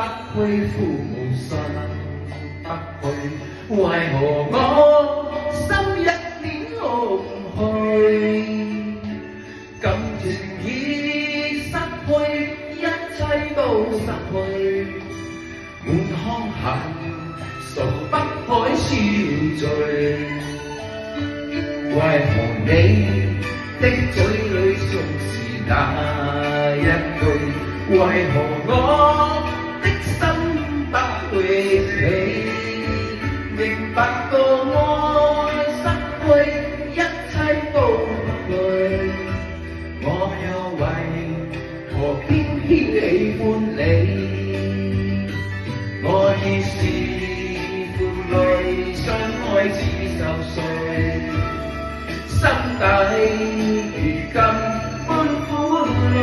不去，父母信不去，為何我心一點空虛？感情已失去，一切都失去，滿腔恨數不開超醉。為何你的嘴裏總是那一句？為何我的心不會死？明白到愛失去，一切都不對，我又為何偏偏喜歡你？我已是負累，相愛似受罪，心底如今滿苦淚，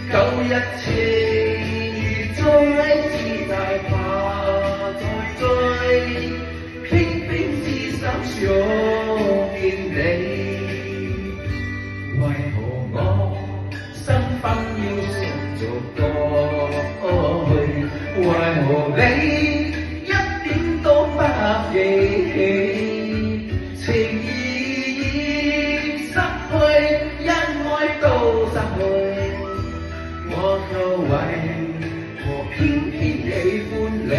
舊日情如追，只大怕再追，偏偏痴心想見你。為何我身份要塑造過去？為何你一點都不記起？情已失去，因愛都失去，我卻為何偏偏喜歡你？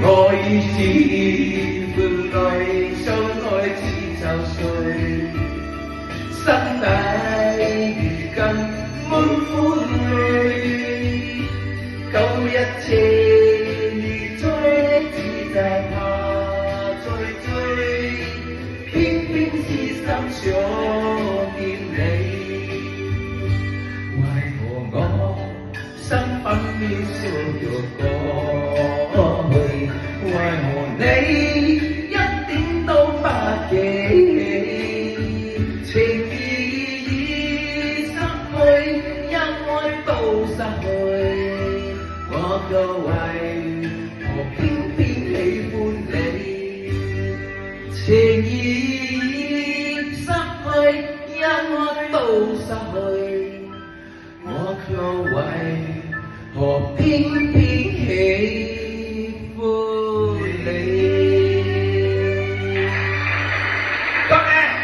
我已是負累，相愛似受罪，心底如今滿苦淚，舊日情如追，只係怕再追，偏偏痴心想見你。為何我身份渺小若過去？為何你一點都不記起？情已失去，因愛都失去，我卻為何偏偏喜歡你？情已失去，因愛都失去，我卻為何偏